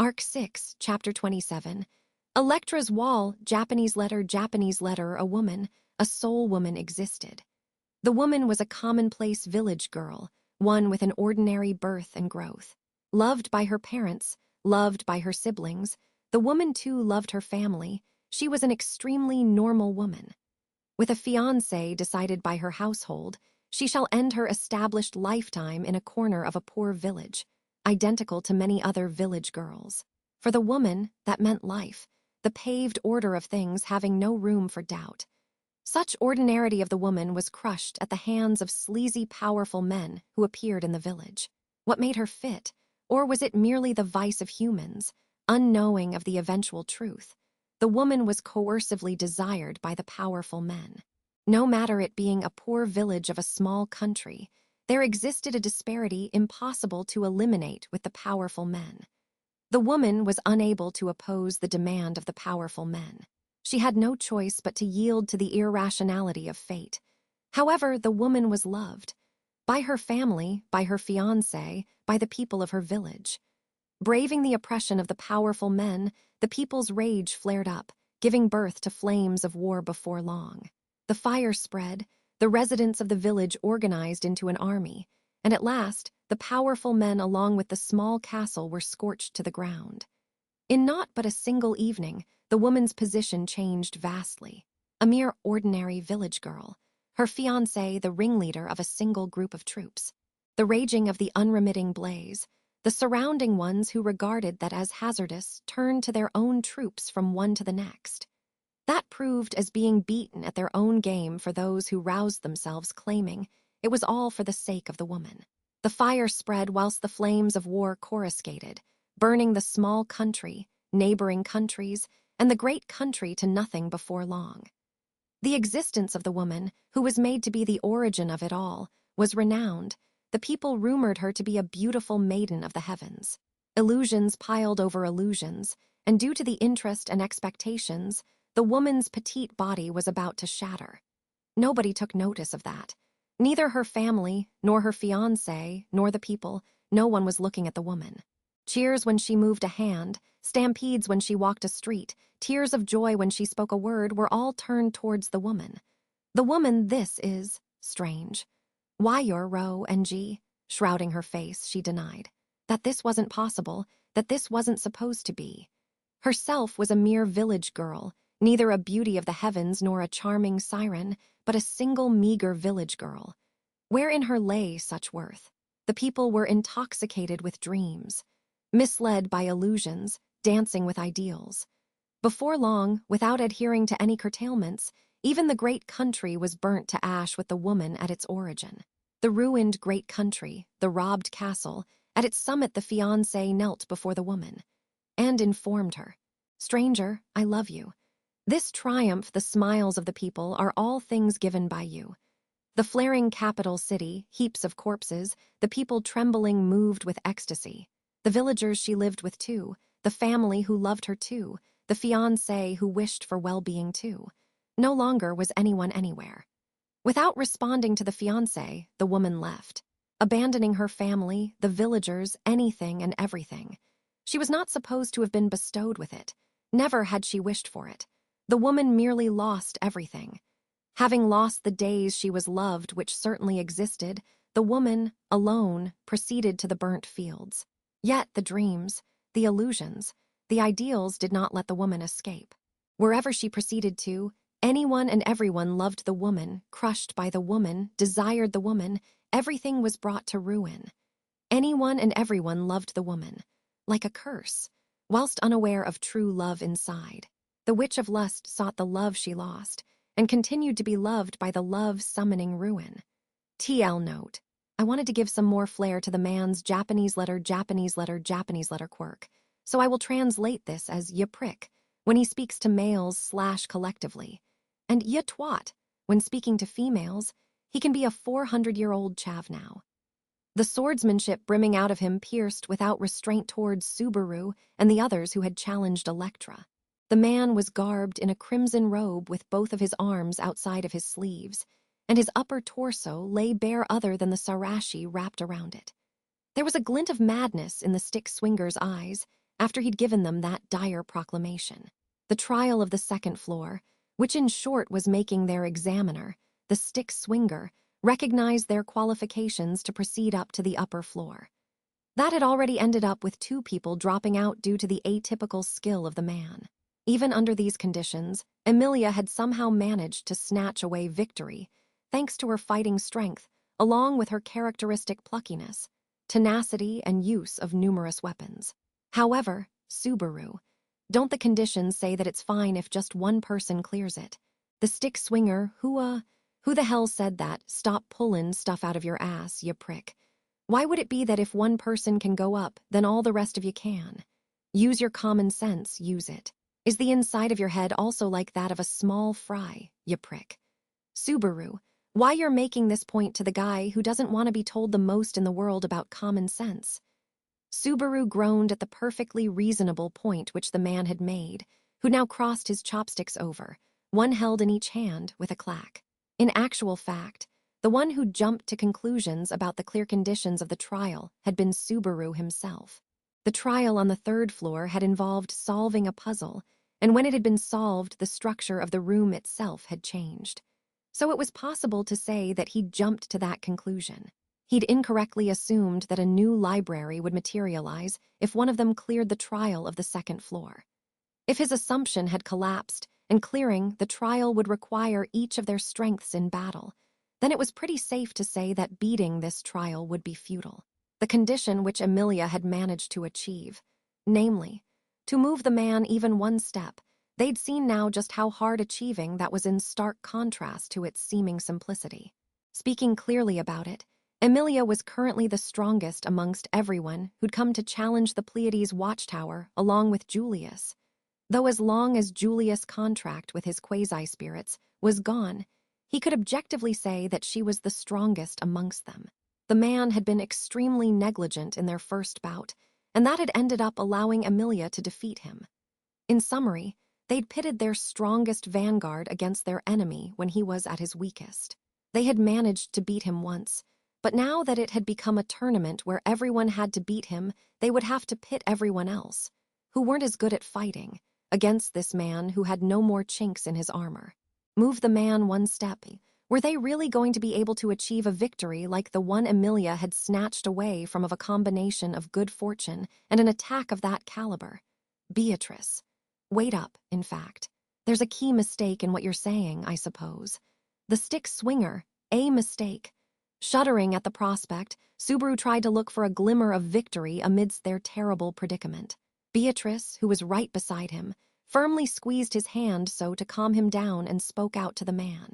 Arc 6, Chapter 27. Electra's wall, Japanese letter, a woman, a soul woman existed. The woman was a commonplace village girl, one with an ordinary birth and growth. Loved by her parents, loved by her siblings, the woman too loved her family. She was an extremely normal woman. With a fiancé decided by her household, she shall end her established lifetime in a corner of a poor village, identical to many other village girls. For the woman, that meant life, the paved order of things having no room for doubt. Such ordinarity of the woman was crushed at the hands of sleazy, powerful men who appeared in the village. What made her fit? Or was it merely the vice of humans, unknowing of the eventual truth? The woman was coercively desired by the powerful men. No matter it being a poor village of a small country, there existed a disparity impossible to eliminate with the powerful men. The woman was unable to oppose the demand of the powerful men. She had no choice but to yield to the irrationality of fate. However, the woman was loved. By her family, by her fiancé, by the people of her village. Braving the oppression of the powerful men, the people's rage flared up, giving birth to flames of war before long. The fire spread, the residents of the village organized into an army, and at last, the powerful men along with the small castle were scorched to the ground. In not but a single evening, the woman's position changed vastly. A mere ordinary village girl, her fiancé the ringleader of a single group of troops. The raging of the unremitting blaze, the surrounding ones who regarded that as hazardous turned to their own troops from one to the next. That proved as being beaten at their own game for those who roused themselves, claiming it was all for the sake of the woman. The fire spread whilst the flames of war coruscated, burning the small country, neighboring countries, and the great country to nothing before long. The existence of the woman, who was made to be the origin of it all, was renowned. The people rumored her to be a beautiful maiden of the heavens. Illusions piled over illusions, and due to the interest and expectations, the woman's petite body was about to shatter. Nobody took notice of that. Neither her family, nor her fiancé, nor the people, no one was looking at the woman. Cheers when she moved a hand, stampedes when she walked a street, tears of joy when she spoke a word were all turned towards the woman. The woman, this is strange. Why your row, NG? Shrouding her face, she denied. That this wasn't possible, that this wasn't supposed to be. Herself was a mere village girl, neither a beauty of the heavens nor a charming siren, but a single meager village girl. Wherein her lay such worth? The people were intoxicated with dreams, misled by illusions, dancing with ideals. Before long, without adhering to any curtailments, even the great country was burnt to ash with the woman at its origin. The ruined great country, the robbed castle, at its summit the fiancé knelt before the woman, and informed her, "Stranger, I love you. This triumph, the smiles of the people, are all things given by you." The flaring capital city, heaps of corpses, the people trembling moved with ecstasy. The villagers she lived with too, the family who loved her too, the fiancé who wished for well-being too. No longer was anyone anywhere. Without responding to the fiancé, the woman left, abandoning her family, the villagers, anything and everything. She was not supposed to have been bestowed with it. Never had she wished for it. The woman merely lost everything. Having lost the days she was loved, which certainly existed, the woman, alone, proceeded to the burnt fields. Yet the dreams, the illusions, the ideals did not let the woman escape. Wherever she proceeded to, anyone and everyone loved the woman, crushed by the woman, desired the woman, everything was brought to ruin. Anyone and everyone loved the woman, like a curse, whilst unaware of true love inside. The witch of lust sought the love she lost, and continued to be loved by the love-summoning ruin. TL note. I wanted to give some more flair to the man's Japanese letter quirk, so I will translate this as ya prick when he speaks to males/collectively, and ya twat when speaking to females. He can be a 400-year-old chav now. The swordsmanship brimming out of him pierced without restraint towards Subaru and the others who had challenged Electra. The man was garbed in a crimson robe with both of his arms outside of his sleeves, and his upper torso lay bare other than the sarashi wrapped around it. There was a glint of madness in the stick swinger's eyes, after he'd given them that dire proclamation. The trial of the second floor, which in short was making their examiner, the stick swinger, recognize their qualifications to proceed up to the upper floor. That had already ended up with 2 people dropping out due to the atypical skill of the man. Even under these conditions, Emilia had somehow managed to snatch away victory, thanks to her fighting strength, along with her characteristic pluckiness, tenacity, and use of numerous weapons. However, Subaru, don't the conditions say that it's fine if just one person clears it? The stick swinger, who the hell said that? Stop pullin' stuff out of your ass, you prick. Why would it be that if one person can go up, then all the rest of you can? Use your common sense, use it. Is the inside of your head also like that of a small fry, you prick? Subaru, why you're making this point to the guy who doesn't want to be told the most in the world about common sense? Subaru groaned at the perfectly reasonable point which the man had made, who now crossed his chopsticks over, one held in each hand, with a clack. In actual fact, the one who jumped to conclusions about the clear conditions of the trial had been Subaru himself. The trial on the 3rd floor had involved solving a puzzle, and when it had been solved, the structure of the room itself had changed. So it was possible to say that he'd jumped to that conclusion. He'd incorrectly assumed that a new library would materialize if one of them cleared the trial of the 2nd floor. If his assumption had collapsed, and clearing the trial would require each of their strengths in battle, then it was pretty safe to say that beating this trial would be futile. The condition which Emilia had managed to achieve, namely, to move the man even one step, they'd seen now just how hard achieving that was in stark contrast to its seeming simplicity. Speaking clearly about it, Emilia was currently the strongest amongst everyone who'd come to challenge the Pleiades watchtower along with Julius. Though as long as Julius' contract with his quasi-spirits was gone, he could objectively say that she was the strongest amongst them. The man had been extremely negligent in their first bout, and that had ended up allowing Emilia to defeat him. In summary, they'd pitted their strongest vanguard against their enemy when he was at his weakest. They had managed to beat him once, but now that it had become a tournament where everyone had to beat him, they would have to pit everyone else, who weren't as good at fighting, against this man who had no more chinks in his armor. Move the man one step. Were they really going to be able to achieve a victory like the one Emilia had snatched away from of a combination of good fortune and an attack of that caliber? Beatrice. Wait up, in fact. There's a key mistake in what you're saying, I suppose. The stick swinger, a mistake. Shuddering at the prospect, Subaru tried to look for a glimmer of victory amidst their terrible predicament. Beatrice, who was right beside him, firmly squeezed his hand so to calm him down and spoke out to the man.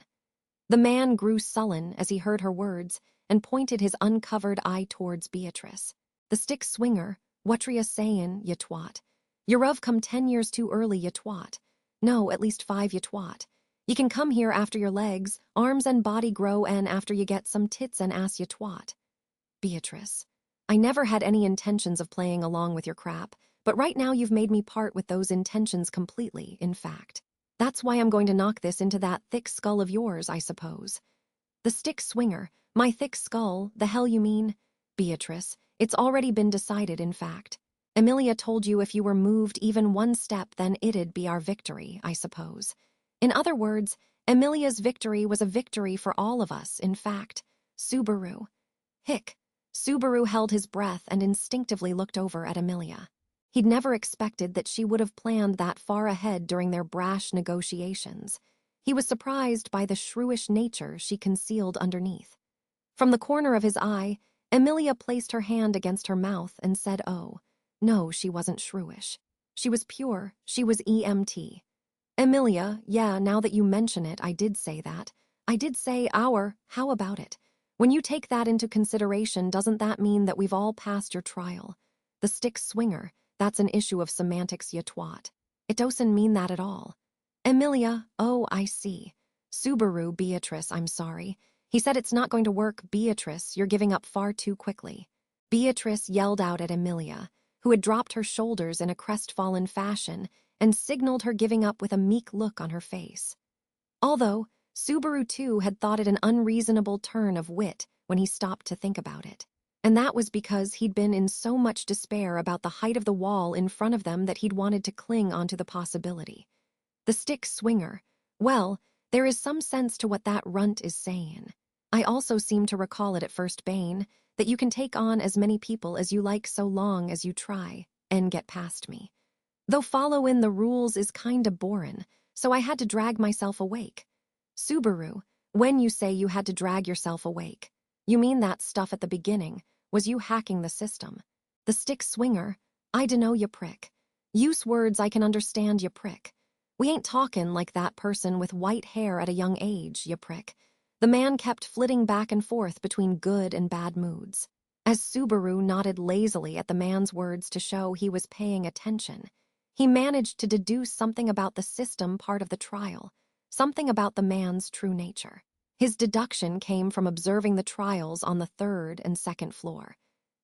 The man grew sullen as he heard her words and pointed his uncovered eye towards Beatrice. The stick swinger, what're ya sayin', ya twat? You've come 10 years too early, ya twat. No, at least 5, ya twat. You can come here after your legs, arms and body grow and after you get some tits and ass, ya twat. Beatrice, I never had any intentions of playing along with your crap, but right now you've made me part with those intentions completely, in fact. That's why I'm going to knock this into that thick skull of yours, I suppose. The stick swinger, my thick skull, the hell you mean? Beatrice, it's already been decided, in fact. Emilia told you if you were moved even one step, then it'd be our victory, I suppose. In other words, Emilia's victory was a victory for all of us, in fact. Subaru. Hick. Subaru held his breath and instinctively looked over at Emilia. He'd never expected that she would have planned that far ahead during their brash negotiations. He was surprised by the shrewish nature she concealed underneath. From the corner of his eye, Emilia placed her hand against her mouth and said, "Oh, no, she wasn't shrewish. She was pure, she was EMT. Emilia, yeah, now that you mention it, I did say that. I did say how about it? When you take that into consideration, doesn't that mean that we've all passed your trial? The stick swinger, that's an issue of semantics, ya twat. It doesn't mean that at all. Emilia, oh, I see. Subaru, Beatrice, I'm sorry. He said it's not going to work, Beatrice, you're giving up far too quickly. Beatrice yelled out at Emilia, who had dropped her shoulders in a crestfallen fashion and signaled her giving up with a meek look on her face. Although, Subaru too had thought it an unreasonable turn of wit when he stopped to think about it. And that was because he'd been in so much despair about the height of the wall in front of them that he'd wanted to cling onto the possibility. The stick swinger. Well, there is some sense to what that runt is saying. I also seem to recall it at first bane, that you can take on as many people as you like so long as you try and get past me. Though followin' the rules is kinda borin', so I had to drag myself awake. Subaru, when you say you had to drag yourself awake, you mean that stuff at the beginning, was you hacking the system. The stick swinger, I dunno, you prick. Use words I can understand, you prick. We ain't talkin' like that person with white hair at a young age, you prick. The man kept flitting back and forth between good and bad moods. As Subaru nodded lazily at the man's words to show he was paying attention, he managed to deduce something about the system part of the trial, something about the man's true nature. His deduction came from observing the trials on the third and second floor,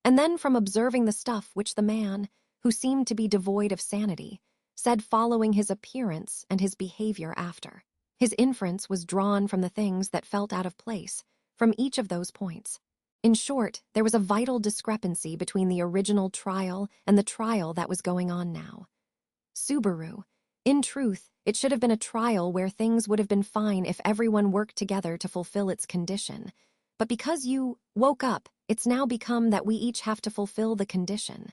and then from observing the stuff which the man, who seemed to be devoid of sanity, said following his appearance and his behavior after. His inference was drawn from the things that felt out of place, from each of those points. In short, there was a vital discrepancy between the original trial and the trial that was going on now. Subaru, in truth, it should have been a trial where things would have been fine if everyone worked together to fulfill its condition. But because you woke up, it's now become that we each have to fulfill the condition.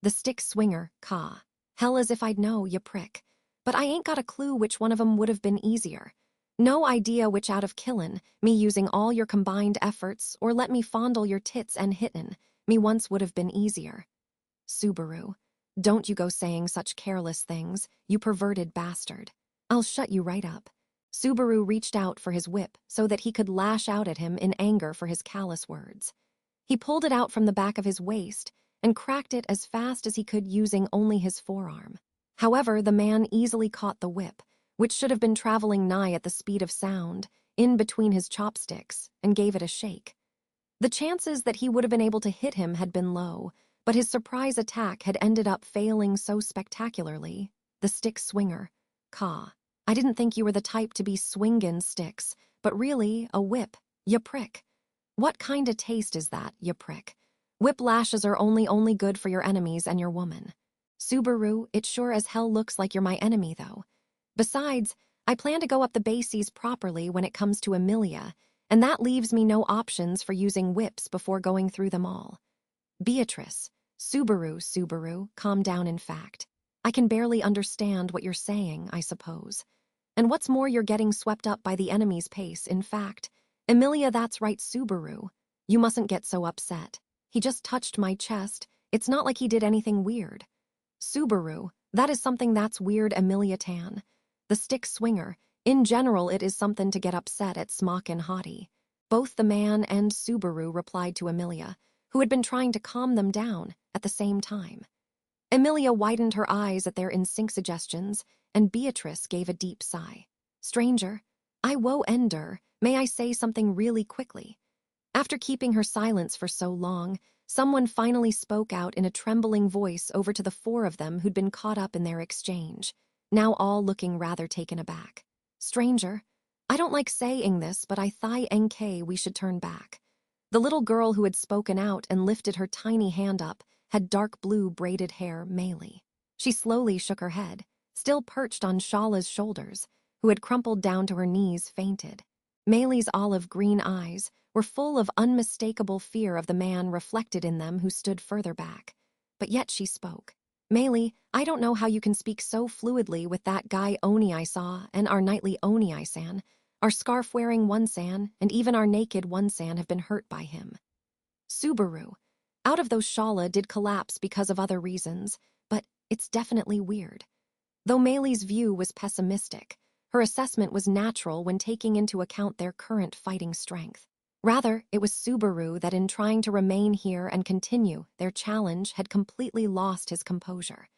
The stick swinger, Ka. Hell as if I'd know, you prick. But I ain't got a clue which one of 'em would have been easier. No idea which out of killin', me using all your combined efforts, or let me fondle your tits and hittin', me once would have been easier. Subaru, don't you go saying such careless things, you perverted bastard. I'll shut you right up. Subaru reached out for his whip so that he could lash out at him in anger for his callous words. He pulled it out from the back of his waist and cracked it as fast as he could using only his forearm. However, the man easily caught the whip, which should have been traveling nigh at the speed of sound, in between his chopsticks, and gave it a shake. The chances that he would have been able to hit him had been low, but his surprise attack had ended up failing so spectacularly. The stick swinger. Ka. I didn't think you were the type to be swingin' sticks, but really, a whip, ya prick. What kinda taste is that, ya prick? Whip lashes are only good for your enemies and your woman. Subaru, it sure as hell looks like you're my enemy, though. Besides, I plan to go up the bases properly when it comes to Emilia, and that leaves me no options for using whips before going through them all. Beatrice. Subaru, calm down. In fact, I can barely understand what you're saying, I suppose. And what's more, you're getting swept up by the enemy's pace. In fact, Emilia, that's right, Subaru. You mustn't get so upset. He just touched my chest. It's not like he did anything weird. Subaru, that is something that's weird, Emilia Tan. The stick swinger. In general, it is something to get upset at, smock and haughty. Both the man and Subaru replied to Emilia, who had been trying to calm them down at the same time. Emilia widened her eyes at their in-sync suggestions, and Beatrice gave a deep sigh. Stranger, I woe ender, may I say something really quickly? After keeping her silence for so long, someone finally spoke out in a trembling voice over to the four of them who'd been caught up in their exchange, now all looking rather taken aback. Stranger, I don't like saying this, but I thigh NK we should turn back. The little girl who had spoken out and lifted her tiny hand up had dark blue braided hair, Meili. She slowly shook her head, still perched on Shala's shoulders, who had crumpled down to her knees, fainted. Meili's olive green eyes were full of unmistakable fear of the man reflected in them who stood further back. But yet she spoke. Meili, I don't know how you can speak so fluidly with that guy Oni I saw and our nightly Oni I-san. Our scarf-wearing one-san and even our naked one-san have been hurt by him. Subaru. Out of those Shala did collapse because of other reasons, but it's definitely weird. Though Meili's view was pessimistic, her assessment was natural when taking into account their current fighting strength. Rather, it was Subaru that in trying to remain here and continue their challenge had completely lost his composure.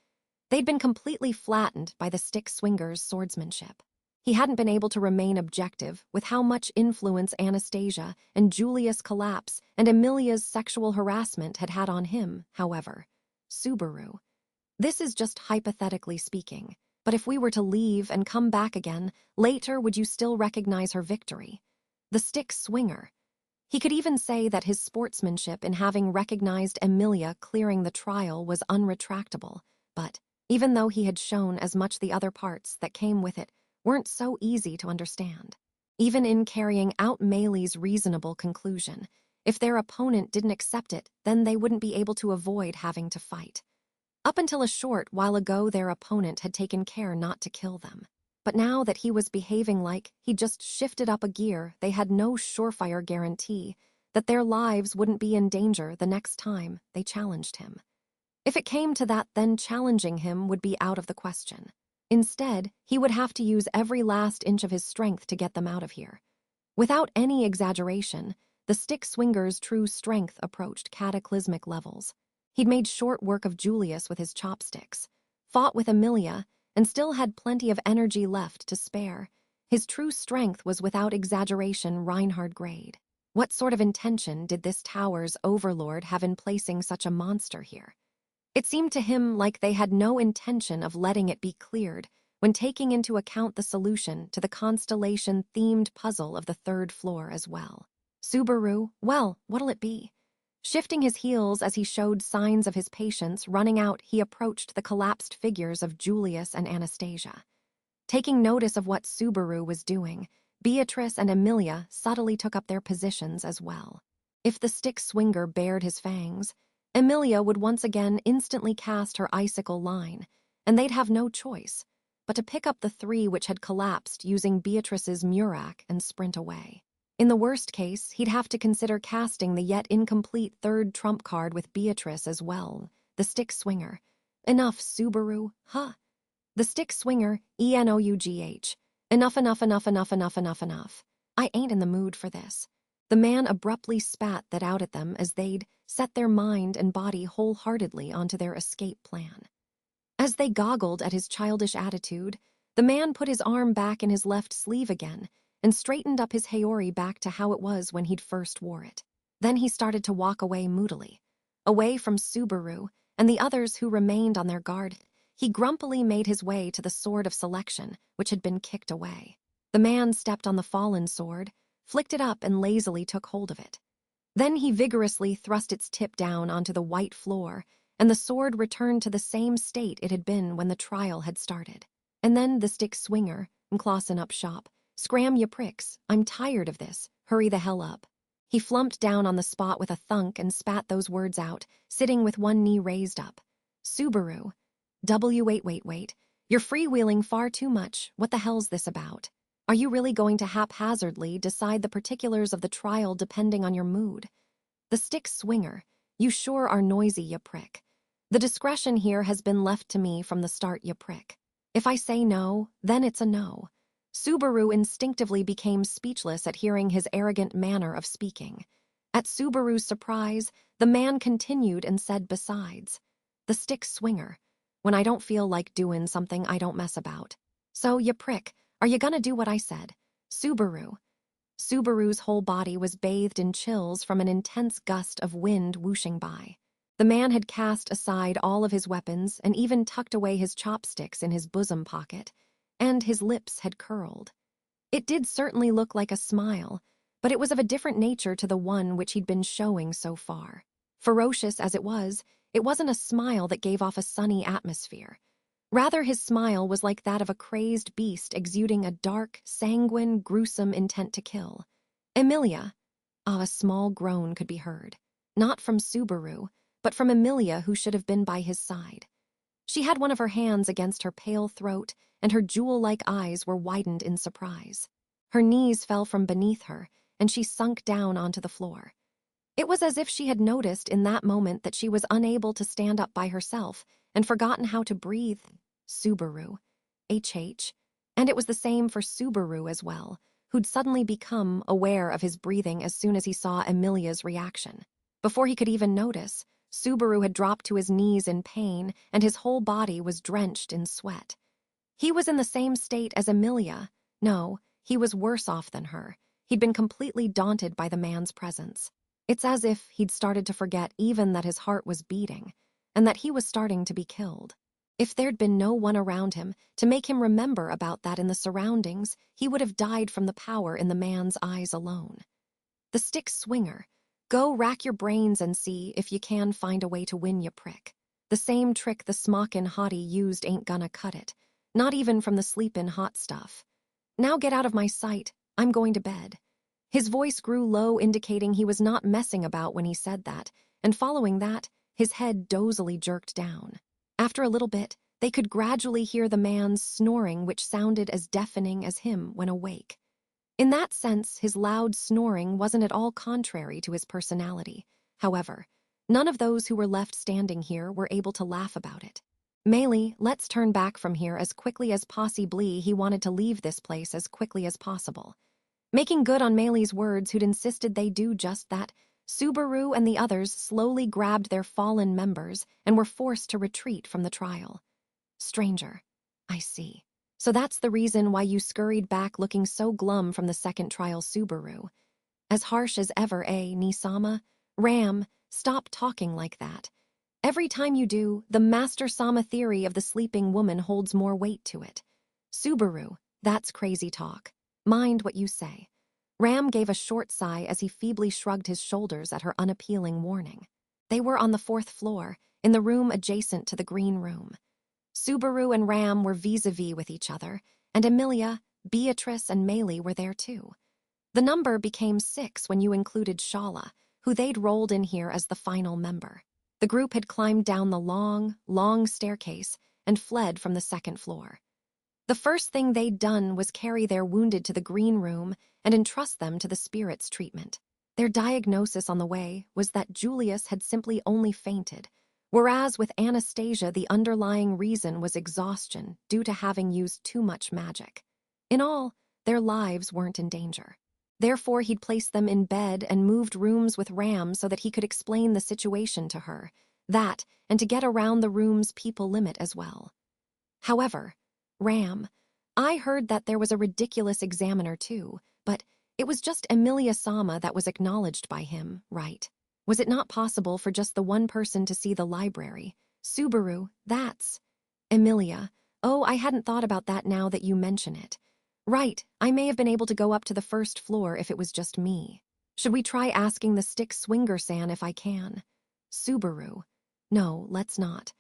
They'd been completely flattened by the stick swinger's swordsmanship. He hadn't been able to remain objective with how much influence Anastasia and Julius' collapse and Emilia's sexual harassment had had on him, however. Subaru. This is just hypothetically speaking, but if we were to leave and come back again, later would you still recognize her victory? The stick swinger. He could even say that his sportsmanship in having recognized Emilia clearing the trial was unretractable, but even though he had shown as much the other parts that came with it weren't so easy to understand. Even in carrying out Meili's reasonable conclusion, if their opponent didn't accept it, then they wouldn't be able to avoid having to fight. Up until a short while ago, their opponent had taken care not to kill them. But now that he was behaving like he'd just shifted up a gear, they had no surefire guarantee that their lives wouldn't be in danger the next time they challenged him. If it came to that, then challenging him would be out of the question. Instead, he would have to use every last inch of his strength to get them out of here. Without any exaggeration, the stick swinger's true strength approached cataclysmic levels. He'd made short work of Julius with his chopsticks, fought with Emilia, and still had plenty of energy left to spare. His true strength was without exaggeration Reinhard grade. What sort of intention did this tower's overlord have in placing such a monster here? It seemed to him like they had no intention of letting it be cleared when taking into account the solution to the constellation-themed puzzle of the third floor as well. Subaru, well, what'll it be? Shifting his heels as he showed signs of his patience running out, he approached the collapsed figures of Julius and Anastasia. Taking notice of what Subaru was doing, Beatrice and Emilia subtly took up their positions as well. If the stick swinger bared his fangs, Emilia would once again instantly cast her icicle line, and they'd have no choice but to pick up the three which had collapsed using Beatrice's Murak and sprint away. In the worst case, he'd have to consider casting the yet incomplete third trump card with Beatrice as well, the stick swinger. Enough, Subaru, huh? The stick swinger, ENOUGH. Enough, enough, enough, enough, enough, enough, enough. I ain't in the mood for this. The man abruptly spat that out at them as they'd set their mind and body wholeheartedly onto their escape plan. As they goggled at his childish attitude, the man put his arm back in his left sleeve again and straightened up his Haori back to how it was when he'd first wore it. Then he started to walk away moodily, away from Subaru and the others who remained on their guard. He grumpily made his way to the sword of selection, which had been kicked away. The man stepped on the fallen sword, flicked it up and lazily took hold of it. Then he vigorously thrust its tip down onto the white floor, and the sword returned to the same state it had been when the trial had started. And then the stick swinger, Clausen up shop. Scram ya pricks, I'm tired of this, hurry the hell up. He flumped down on the spot with a thunk and spat those words out, sitting with one knee raised up. Subaru. Wait. You're freewheeling far too much. What the hell's this about? Are you really going to haphazardly decide the particulars of the trial depending on your mood? The stick swinger. You sure are noisy, ya prick. The discretion here has been left to me from the start, ya prick. If I say no, then it's a no. Subaru instinctively became speechless at hearing his arrogant manner of speaking. At Subaru's surprise, the man continued and said besides, the stick swinger. When I don't feel like doing something, I don't mess about. So, ya prick, are you gonna do what I said? Subaru. Subaru's whole body was bathed in chills from an intense gust of wind whooshing by. The man had cast aside all of his weapons and even tucked away his chopsticks in his bosom pocket, and his lips had curled. It did certainly look like a smile, but it was of a different nature to the one which he'd been showing so far. Ferocious as it wasn't a smile that gave off a sunny atmosphere. Rather, his smile was like that of a crazed beast exuding a dark, sanguine, gruesome intent to kill. Emilia. A small groan could be heard. Not from Subaru, but from Emilia, who should have been by his side. She had one of her hands against her pale throat, and her jewel-like eyes were widened in surprise. Her knees fell from beneath her, and she sunk down onto the floor. It was as if she had noticed in that moment that she was unable to stand up by herself and forgotten how to breathe. Subaru. HH. And it was the same for Subaru as well, who'd suddenly become aware of his breathing as soon as he saw Emilia's reaction. Before he could even notice, Subaru had dropped to his knees in pain, and his whole body was drenched in sweat. He was in the same state as Emilia. No, he was worse off than her. He'd been completely daunted by the man's presence. It's as if he'd started to forget even that his heart was beating, and that he was starting to be killed. If there'd been no one around him to make him remember about that in the surroundings, he would have died from the power in the man's eyes alone. The stick swinger. Go rack your brains and see if you can find a way to win ya prick. The same trick the smockin' hottie used ain't gonna cut it. Not even from the sleepin' hot stuff. Now get out of my sight, I'm going to bed. His voice grew low, indicating he was not messing about when he said that, and following that, his head dozily jerked down. After a little bit, they could gradually hear the man's snoring, which sounded as deafening as him when awake. In that sense, his loud snoring wasn't at all contrary to his personality. However, none of those who were left standing here were able to laugh about it. Meili, let's turn back from here as quickly as possibly. He wanted to leave this place as quickly as possible. Making good on Meili's words, who'd insisted they do just that, Subaru and the others slowly grabbed their fallen members and were forced to retreat from the trial. Stranger, I see. So that's the reason why you scurried back looking so glum from the second trial, Subaru. As harsh as ever, eh, Nisama? Ram, stop talking like that. Every time you do, the Master Sama theory of the sleeping woman holds more weight to it. Subaru, that's crazy talk. Mind what you say. Ram gave a short sigh as he feebly shrugged his shoulders at her unappealing warning. They were on the 4th floor, in the room adjacent to the green room. Subaru and Ram were vis-a-vis with each other, and Emilia, Beatrice, and Meili were there too. The number became 6 when you included Shala, who they'd rolled in here as the final member. The group had climbed down the long, long staircase and fled from the 2nd floor. The first thing they'd done was carry their wounded to the green room and entrust them to the spirits treatment. Their diagnosis on the way was that Julius had simply only fainted, whereas with Anastasia the underlying reason was exhaustion due to having used too much magic. In all, their lives weren't in danger. Therefore, he'd placed them in bed and moved rooms with Ram so that he could explain the situation to her, that, and to get around the room's people limit as well. However, Ram, I heard that there was a ridiculous examiner too, but it was just Emilia Sama that was acknowledged by him, right? Was it not possible for just the one person to see the library? Subaru, that's... Emilia, oh, I hadn't thought about that now that you mention it. Right, I may have been able to go up to the 1st floor if it was just me. Should we try asking the stick swinger-san if I can? Subaru, no, let's not.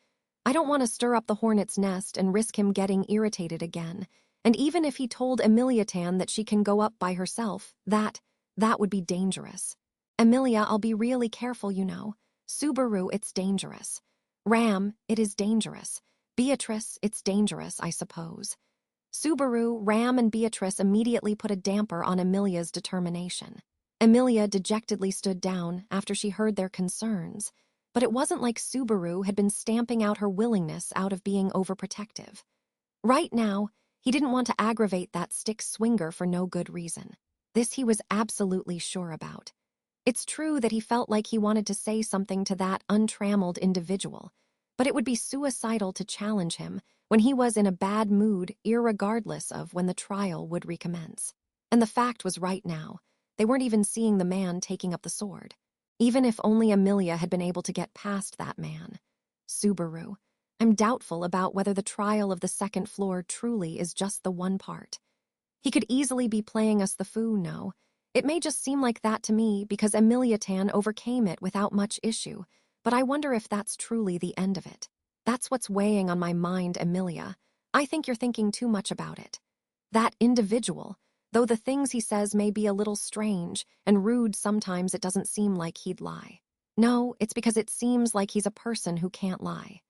I don't want to stir up the hornet's nest and risk him getting irritated again. And even if he told Emilia-tan that she can go up by herself, that would be dangerous. Emilia, I'll be really careful, you know. Subaru, it's dangerous. Ram, it is dangerous. Beatrice, it's dangerous, I suppose. Subaru, Ram, and Beatrice immediately put a damper on Emilia's determination. Emilia dejectedly stood down after she heard their concerns, but it wasn't like Subaru had been stamping out her willingness out of being overprotective. Right now, he didn't want to aggravate that stick swinger for no good reason. This he was absolutely sure about. It's true that he felt like he wanted to say something to that untrammeled individual, but it would be suicidal to challenge him when he was in a bad mood, irregardless of when the trial would recommence. And the fact was right now, they weren't even seeing the man taking up the sword. Even if only Emilia had been able to get past that man. Subaru, I'm doubtful about whether the trial of the 2nd floor truly is just the one part. He could easily be playing us the fool, no. It may just seem like that to me because Emilia-tan overcame it without much issue, but I wonder if that's truly the end of it. That's what's weighing on my mind, Emilia. I think you're thinking too much about it. That individual, though the things he says may be a little strange and rude sometimes, it doesn't seem like he'd lie. No, it's because it seems like he's a person who can't lie.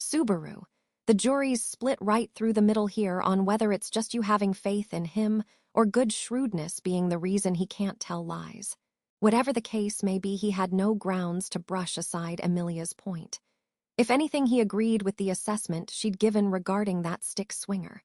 Subaru, the jury's split right through the middle here on whether it's just you having faith in him or good shrewdness being the reason he can't tell lies. Whatever the case may be, he had no grounds to brush aside Emilia's point. If anything, he agreed with the assessment she'd given regarding that stick swinger.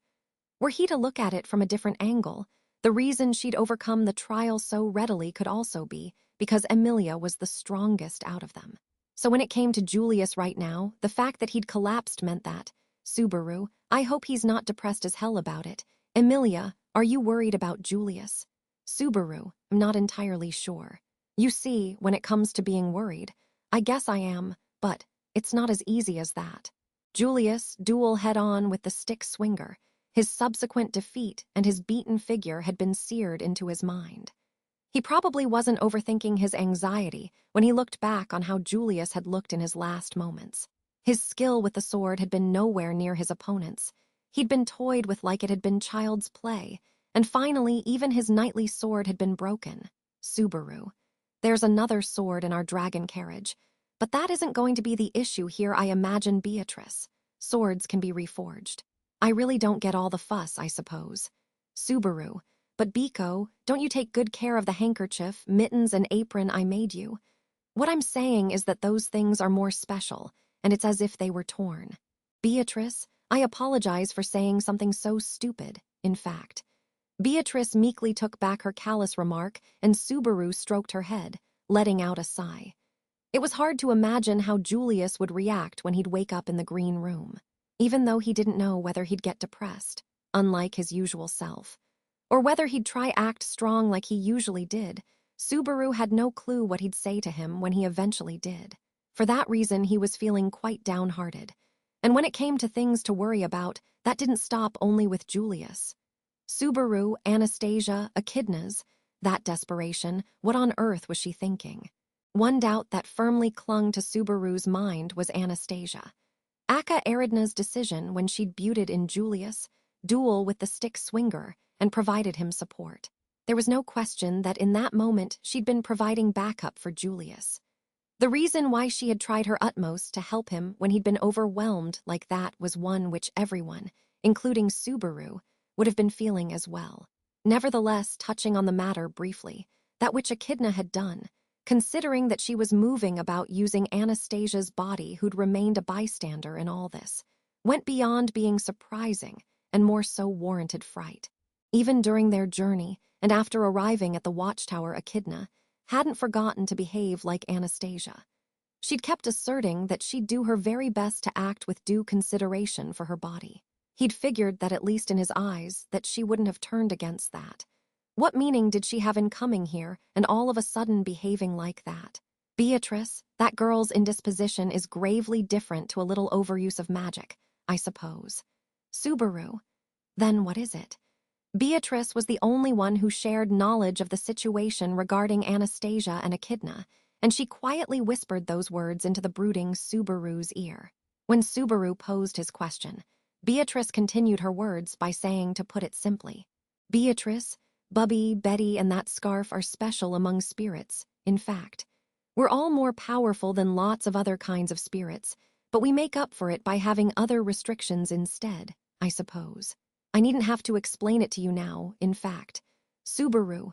Were he to look at it from a different angle, the reason she'd overcome the trial so readily could also be because Emilia was the strongest out of them. So when it came to Julius right now, the fact that he'd collapsed meant that, Subaru, I hope he's not depressed as hell about it. Emilia, are you worried about Julius? Subaru, I'm not entirely sure. You see, when it comes to being worried, I guess I am, but it's not as easy as that. Julius, duel head-on with the stick swinger. His subsequent defeat and his beaten figure had been seared into his mind. He probably wasn't overthinking his anxiety when he looked back on how Julius had looked in his last moments. His skill with the sword had been nowhere near his opponent's. He'd been toyed with like it had been child's play, and finally even his knightly sword had been broken. Subaru. There's another sword in our dragon carriage, but that isn't going to be the issue here, I imagine, Beatrice. Swords can be reforged. I really don't get all the fuss, I suppose. Subaru. But Biko, don't you take good care of the handkerchief, mittens, and apron I made you? What I'm saying is that those things are more special, and it's as if they were torn. Beatrice, I apologize for saying something so stupid, in fact. Beatrice meekly took back her callous remark, and Subaru stroked her head, letting out a sigh. It was hard to imagine how Julius would react when he'd wake up in the green room, even though he didn't know whether he'd get depressed, unlike his usual self, or whether he'd try act strong like he usually did. Subaru had no clue what he'd say to him when he eventually did. For that reason, he was feeling quite downhearted. And when it came to things to worry about, that didn't stop only with Julius. Subaru, Anastasia, echidnas, that desperation, what on earth was she thinking? One doubt that firmly clung to Subaru's mind was Anastasia. Aka Aridna's decision when she'd buted in Julius, duel with the stick swinger, and provided him support. There was no question that in that moment she'd been providing backup for Julius. The reason why she had tried her utmost to help him when he'd been overwhelmed like that was one which everyone, including Subaru, would have been feeling as well. Nevertheless, touching on the matter briefly, that which Echidna had done, considering that she was moving about using Anastasia's body who'd remained a bystander in all this, went beyond being surprising and more so warranted fright. Even during their journey, and after arriving at the watchtower, Echidna hadn't forgotten to behave like Anastasia. She'd kept asserting that she'd do her very best to act with due consideration for her body. He'd figured that at least in his eyes that she wouldn't have turned against that. What meaning did she have in coming here and all of a sudden behaving like that? Beatrice, that girl's indisposition is gravely different to a little overuse of magic, I suppose. Subaru. Then what is it? Beatrice was the only one who shared knowledge of the situation regarding Anastasia and Echidna, and she quietly whispered those words into the brooding Subaru's ear. When Subaru posed his question, Beatrice continued her words by saying, to put it simply, Beatrice, Bubby, Betty, and that scarf are special among spirits, in fact. We're all more powerful than lots of other kinds of spirits, but we make up for it by having other restrictions instead, I suppose. I needn't have to explain it to you now, in fact. Subaru,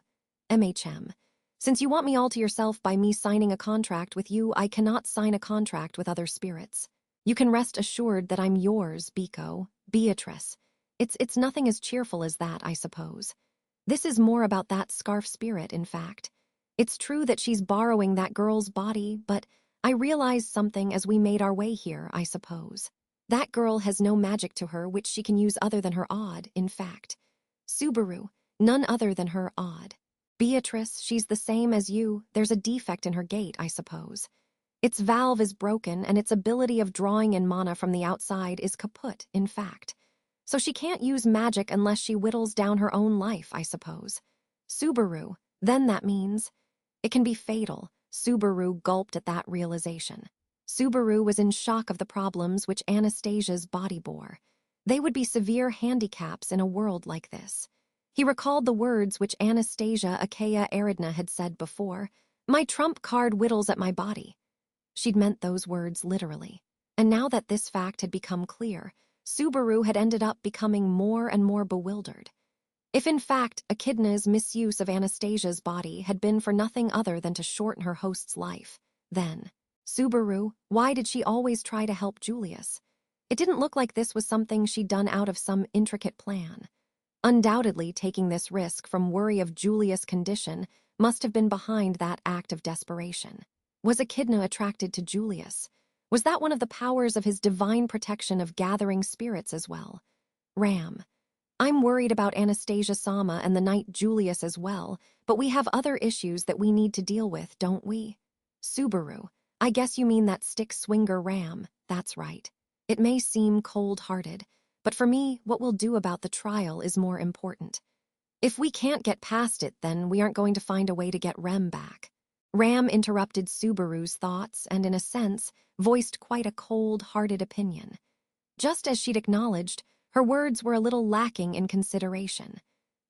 MHM. Since you want me all to yourself by me signing a contract with you, I cannot sign a contract with other spirits. You can rest assured that I'm yours, Biko, Beatrice. It's nothing as cheerful as that, I suppose. This is more about that scarf spirit, in fact. It's true that she's borrowing that girl's body, but I realized something as we made our way here, I suppose. That girl has no magic to her which she can use other than her odd, in fact. Subaru, none other than her odd. Beatrice, she's the same as you, there's a defect in her gate, I suppose. Its valve is broken, and its ability of drawing in mana from the outside is kaput, in fact. So she can't use magic unless she whittles down her own life, I suppose. Subaru, then that means... It can be fatal. Subaru gulped at that realization. Subaru was in shock of the problems which Anastasia's body bore. They would be severe handicaps in a world like this. He recalled the words which Anastasia Akea Aridna had said before, "My trump card whittles at my body." She'd meant those words literally. And now that this fact had become clear, Subaru had ended up becoming more and more bewildered. If in fact Echidna's misuse of Anastasia's body had been for nothing other than to shorten her host's life, then, Subaru, why did she always try to help Julius? It didn't look like this was something she'd done out of some intricate plan. Undoubtedly, taking this risk from worry of Julius' condition must have been behind that act of desperation. Was Echidna attracted to Julius? Was that one of the powers of his divine protection of gathering spirits as well? Ram. I'm worried about Anastasia-sama and the knight Julius as well, but we have other issues that we need to deal with, don't we? Subaru. I guess you mean that stick-swinger Ram. That's right. It may seem cold-hearted, but for me, what we'll do about the trial is more important. If we can't get past it, then we aren't going to find a way to get Rem back. Ram interrupted Subaru's thoughts and, in a sense, voiced quite a cold-hearted opinion. Just as she'd acknowledged, her words were a little lacking in consideration.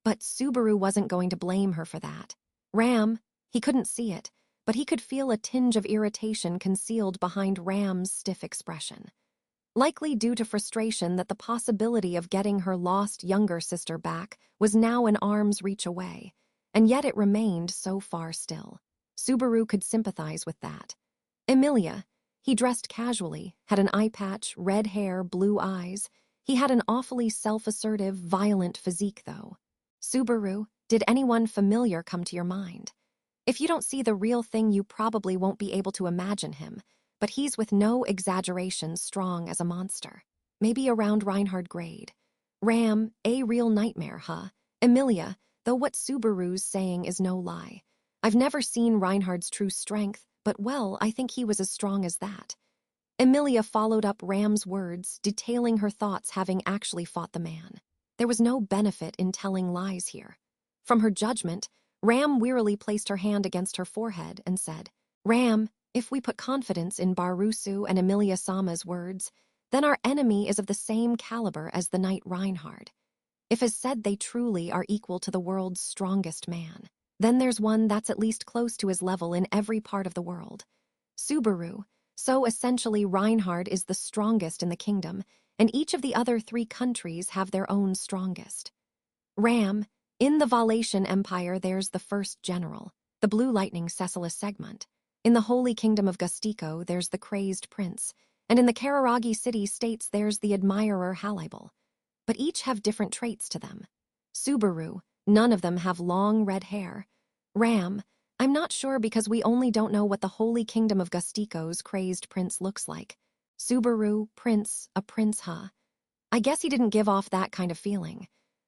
But Subaru wasn't going to blame her for that. Ram, he couldn't see it, but he could feel a tinge of irritation concealed behind Ram's stiff expression. Likely due to frustration that the possibility of getting her lost younger sister back was now an arm's reach away, and yet it remained so far still. Subaru could sympathize with that. Emilia, he dressed casually, had an eye patch, red hair, blue eyes. He had an awfully self-assertive, violent physique, though. Subaru, did anyone familiar come to your mind? If you don't see the real thing, you probably won't be able to imagine him, but he's with no exaggeration strong as a monster. Maybe around Reinhard grade. Ram, a real nightmare, huh? Emilia, though what Subaru's saying is no lie. I've never seen Reinhard's true strength, but well, I think he was as strong as that. Emilia followed up Ram's words, detailing her thoughts having actually fought the man. There was no benefit in telling lies here. From her judgment, Ram wearily placed her hand against her forehead and said, Ram, if we put confidence in Barusu and Emilia Sama's words, then our enemy is of the same caliber as the knight Reinhard. If as said they truly are equal to the world's strongest man, then there's one that's at least close to his level in every part of the world. Subaru, so essentially Reinhard is the strongest in the kingdom, and each of the other 3 countries have their own strongest. Ram, in the Valatian Empire there's the first general, the Blue Lightning Cecilia Segmont. In the Holy Kingdom of Gustico there's the crazed prince, and in the Kararagi city states there's the admirer Halibal. But each have different traits to them. Subaru, none of them have long red hair. Ram, I'm not sure because we only don't know what the Holy Kingdom of Gustico's crazed prince looks like. Subaru, prince, a prince, huh? I guess he didn't give off that kind of feeling.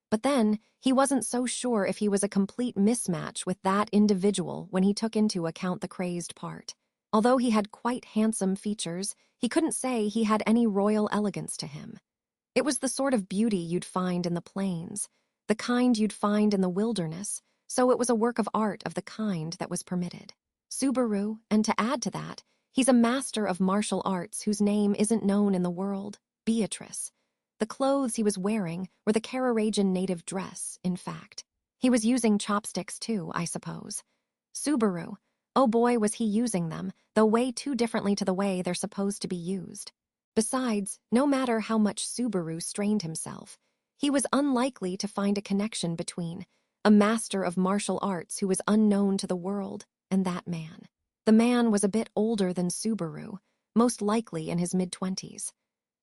But then, he wasn't so sure if he was a complete mismatch with that individual when he took into account the crazed part. Although he had quite handsome features, he couldn't say he had any royal elegance to him. It was the sort of beauty you'd find in the plains, the kind you'd find in the wilderness, so it was a work of art of the kind that was permitted. Subaru, and to add to that, he's a master of martial arts whose name isn't known in the world, Beatrice. The clothes he was wearing were the Kararajan native dress, in fact. He was using chopsticks too, I suppose. Subaru, oh boy was he using them, though way too differently to the way they're supposed to be used. Besides, no matter how much Subaru strained himself, he was unlikely to find a connection between a master of martial arts who was unknown to the world and that man. The man was a bit older than Subaru, most likely in his mid-20s.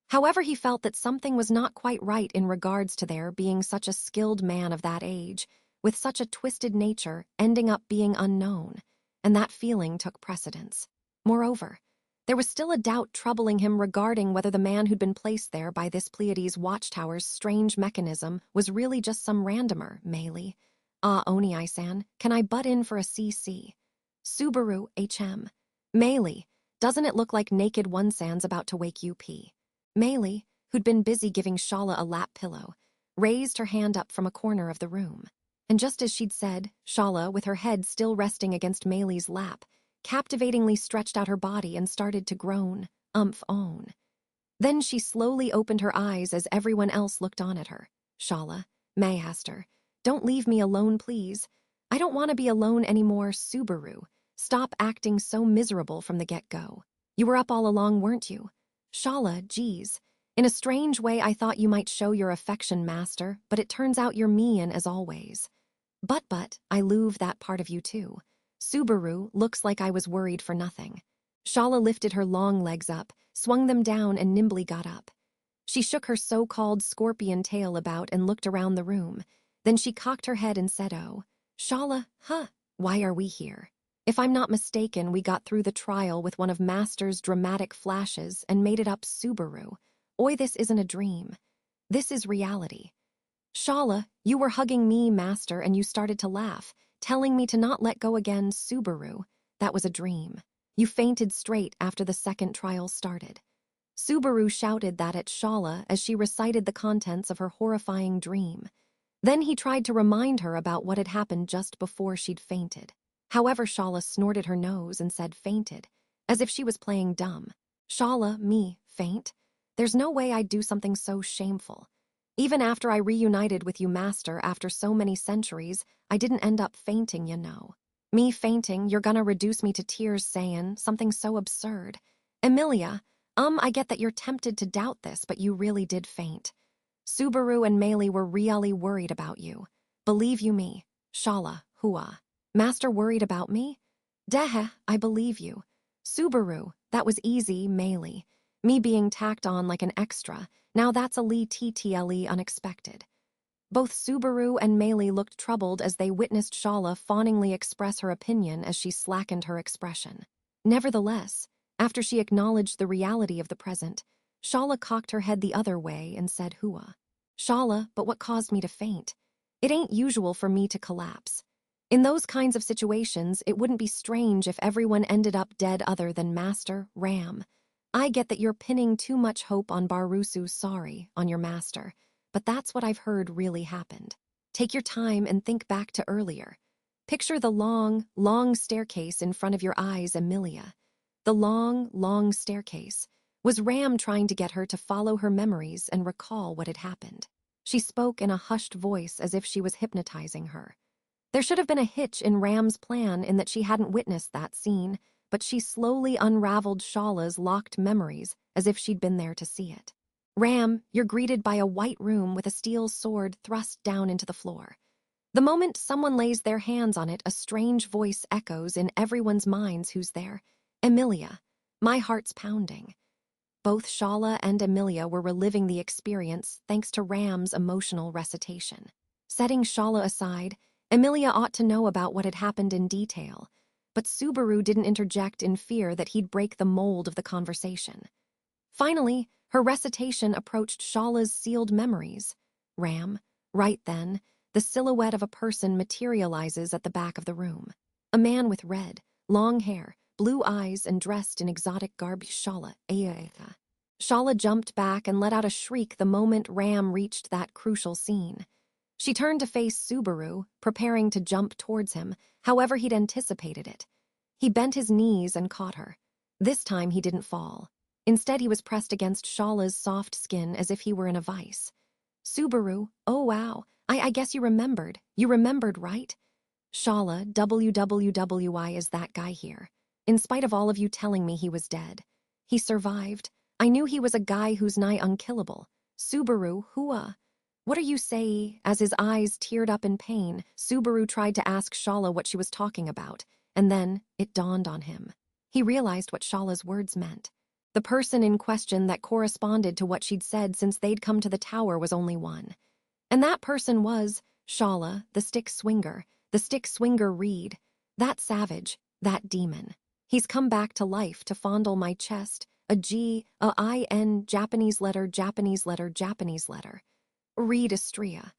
However, he felt that something was not quite right in regards to there being such a skilled man of that age, with such a twisted nature, ending up being unknown, and that feeling took precedence. Moreover, there was still a doubt troubling him regarding whether the man who'd been placed there by this Pleiades watchtower's strange mechanism was really just some randomer, Meili. Oni-san, can I butt in for a CC? Subaru, HM. Meili, doesn't it look like Naked One-san's about to wake UP? Meili, who'd been busy giving Shala a lap pillow, raised her hand up from a corner of the room. And just as she'd said, Shala, with her head still resting against Meili's lap, captivatingly stretched out her body and started to groan, own. Then she slowly opened her eyes as everyone else looked on at her. Shala, May asked her, don't leave me alone, please. I don't want to be alone anymore, Subaru. Stop acting so miserable from the get-go. You were up all along, weren't you? Shala, geez. In a strange way I thought you might show your affection, master, but it turns out you're mean as always. But, I love that part of you too. Subaru, looks like I was worried for nothing. Shala lifted her long legs up, swung them down and nimbly got up. She shook her so-called scorpion tail about and looked around the room. Then she cocked her head and said, oh, Shala, why are we here? If I'm not mistaken, we got through the trial with one of Master's dramatic flashes and made it up Subaru. Oi, this isn't a dream. This is reality. Shala, you were hugging me, Master, and you started to laugh, telling me to not let go again, Subaru. That was a dream. You fainted straight after the second trial started. Subaru shouted that at Shala as she recited the contents of her horrifying dream. Then he tried to remind her about what had happened just before she'd fainted. However, Shala snorted her nose and said fainted, as if she was playing dumb. Shala, me, faint? There's no way I'd do something so shameful. Even after I reunited with you, Master, after so many centuries, I didn't end up fainting, you know. Me fainting, you're gonna reduce me to tears saying something so absurd. Emilia, I get that you're tempted to doubt this, but you really did faint. Subaru and Meili were really worried about you. Believe you me. Shala, hua. Master worried about me? Dehe, I believe you. Subaru, that was easy, Meili. Me being tacked on like an extra, now that's a tle unexpected. Both Subaru and Meili looked troubled as they witnessed Shala fawningly express her opinion as she slackened her expression. Nevertheless, after she acknowledged the reality of the present, Shala cocked her head the other way and said hua. Shala, but what caused me to faint? It ain't usual for me to collapse. In those kinds of situations, it wouldn't be strange if everyone ended up dead other than Master, Ram. I get that you're pinning too much hope on Barusu's sorry, on your master, but that's what I've heard really happened. Take your time and think back to earlier. Picture the long, long staircase in front of your eyes, Emilia. The long, long staircase. Was Ram trying to get her to follow her memories and recall what had happened? She spoke in a hushed voice as if she was hypnotizing her. There should have been a hitch in Ram's plan in that she hadn't witnessed that scene, but she slowly unraveled Shala's locked memories as if she'd been there to see it. Ram, you're greeted by a white room with a steel sword thrust down into the floor. The moment someone lays their hands on it, a strange voice echoes in everyone's minds who's there. Emilia. My heart's pounding. Both Shala and Emilia were reliving the experience thanks to Ram's emotional recitation. Setting Shala aside, Emilia ought to know about what had happened in detail, but Subaru didn't interject in fear that he'd break the mold of the conversation. Finally, her recitation approached Shala's sealed memories. Ram, right then, the silhouette of a person materializes at the back of the room. A man with red, long hair, blue eyes, and dressed in exotic garb. Shala, Ayaka. Shala jumped back and let out a shriek the moment Ram reached that crucial scene. She turned to face Subaru, preparing to jump towards him, however he'd anticipated it. He bent his knees and caught her. This time he didn't fall. Instead, he was pressed against Shala's soft skin as if he were in a vice. Subaru, oh wow, I guess you remembered. You remembered, right? Shala, WWWI is that guy here. In spite of all of you telling me he was dead. He survived. I knew he was a guy who's nigh unkillable. Subaru, hua. What are you say? As his eyes teared up in pain, Subaru tried to ask Shala what she was talking about, and then it dawned on him. He realized what Shala's words meant. The person in question that corresponded to what she'd said since they'd come to the tower was only one. And that person was Shala, the stick swinger Reed. That savage, that demon. He's come back to life to fondle my chest, a G, a I-N, Japanese letter. Reed Astria.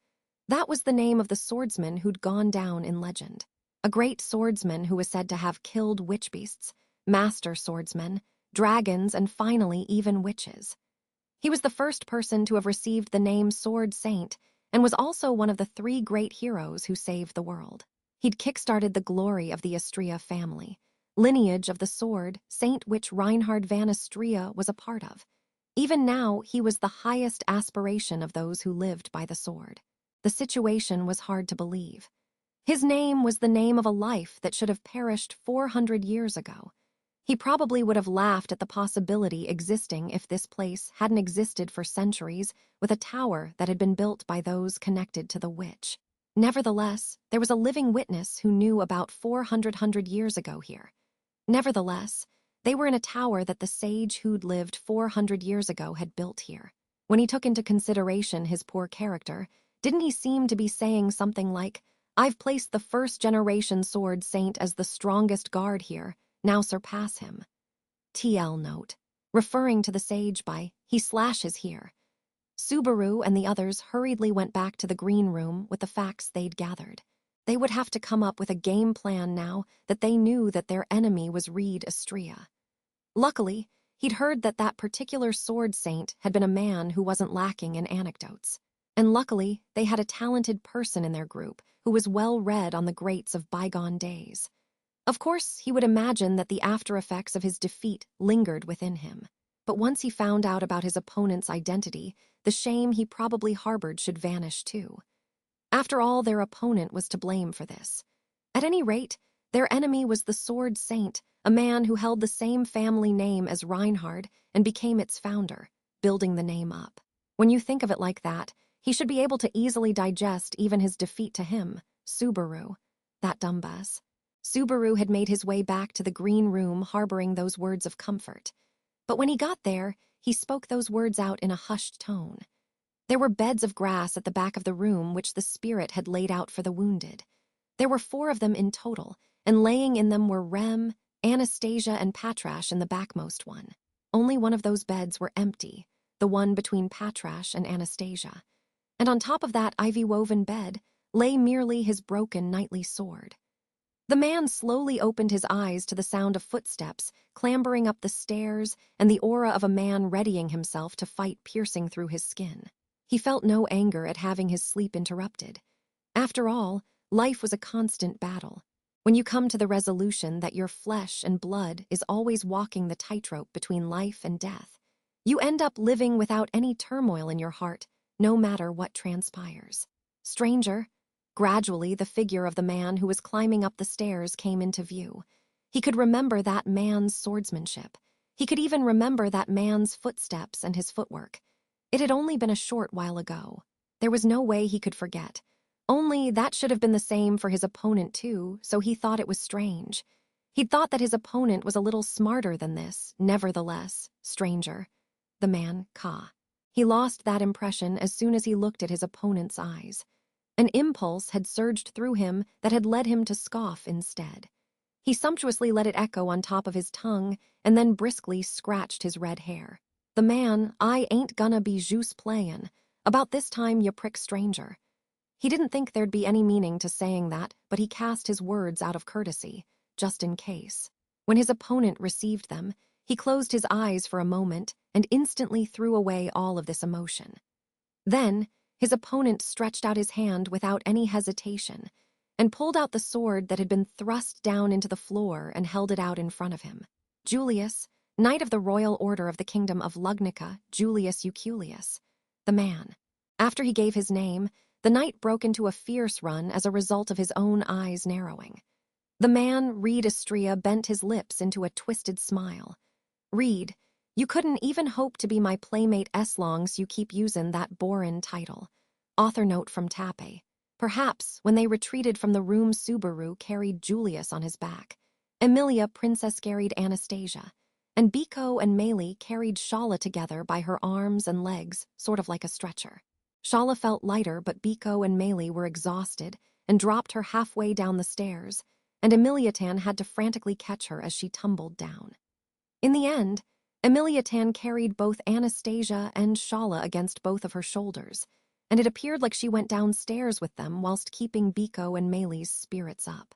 That was the name of the swordsman who'd gone down in legend. A great swordsman who was said to have killed witch beasts, master swordsmen, dragons, and finally even witches. He was the first person to have received the name Sword Saint and was also one of the 3 great heroes who saved the world. He'd kickstarted the glory of the Astria family, lineage of the sword saint which Reinhard van Astria was a part of. Even now, he was the highest aspiration of those who lived by the sword. The situation was hard to believe. His name was the name of a life that should have perished 400 years ago. He probably would have laughed at the possibility existing if this place hadn't existed for centuries with a tower that had been built by those connected to the witch. Nevertheless, there was a living witness who knew about 400 years ago here. Nevertheless, they were in a tower that the sage who'd lived 400 years ago had built here. When he took into consideration his poor character, didn't he seem to be saying something like, I've placed the first-generation sword saint as the strongest guard here, now surpass him. TL note, referring to the sage by, he slashes here. Subaru and the others hurriedly went back to the green room with the facts they'd gathered. They would have to come up with a game plan now that they knew that their enemy was Reed Astria. Luckily, he'd heard that that particular sword saint had been a man who wasn't lacking in anecdotes. And luckily, they had a talented person in their group who was well read on the greats of bygone days. Of course, he would imagine that the after effects of his defeat lingered within him. But once he found out about his opponent's identity, the shame he probably harbored should vanish too. After all, their opponent was to blame for this. At any rate, their enemy was the Sword Saint, a man who held the same family name as Reinhard and became its founder, building the name up. When you think of it like that, he should be able to easily digest even his defeat to him, Subaru, that dumbass. Subaru had made his way back to the green room harboring those words of comfort. But when he got there, he spoke those words out in a hushed tone. There were beds of grass at the back of the room which the spirit had laid out for the wounded. There were 4 of them in total, and laying in them were Rem, Anastasia, and Patrash in the backmost one. Only one of those beds were empty, the one between Patrash and Anastasia. And on top of that ivy-woven bed lay merely his broken knightly sword. The man slowly opened his eyes to the sound of footsteps clambering up the stairs and the aura of a man readying himself to fight piercing through his skin. He felt no anger at having his sleep interrupted. After all, life was a constant battle. When you come to the resolution that your flesh and blood is always walking the tightrope between life and death, you end up living without any turmoil in your heart, no matter what transpires. Stranger, gradually the figure of the man who was climbing up the stairs came into view. He could remember that man's swordsmanship. He could even remember that man's footsteps and his footwork. It had only been a short while ago. There was no way he could forget. Only that should have been the same for his opponent too, so he thought it was strange. He'd thought that his opponent was a little smarter than this, nevertheless, stranger. The man, Ka. He lost that impression as soon as he looked at his opponent's eyes. An impulse had surged through him that had led him to scoff instead. He sumptuously let it echo on top of his tongue and then briskly scratched his red hair. The man, I ain't gonna be juice playin'. About this time, you prick stranger. He didn't think there'd be any meaning to saying that, but he cast his words out of courtesy, just in case. When his opponent received them, he closed his eyes for a moment and instantly threw away all of this emotion. Then, his opponent stretched out his hand without any hesitation and pulled out the sword that had been thrust down into the floor and held it out in front of him. Julius, Knight of the Royal Order of the Kingdom of Lugnica, Julius Euculius, the man. After he gave his name, the knight broke into a fierce run as a result of his own eyes narrowing. The man, Reed Astrea, bent his lips into a twisted smile. Reed, you couldn't even hope to be my playmate S-longs you keep using that borin' title. Author note from Tappei. Perhaps, when they retreated from the room, Subaru carried Julius on his back. Emilia princess carried Anastasia. And Biko and Meili carried Shala together by her arms and legs, sort of like a stretcher. Shala felt lighter, but Biko and Meili were exhausted and dropped her halfway down the stairs, and Emiliatan had to frantically catch her as she tumbled down. In the end, Emiliatan carried both Anastasia and Shala against both of her shoulders, and it appeared like she went downstairs with them whilst keeping Biko and Meili's spirits up.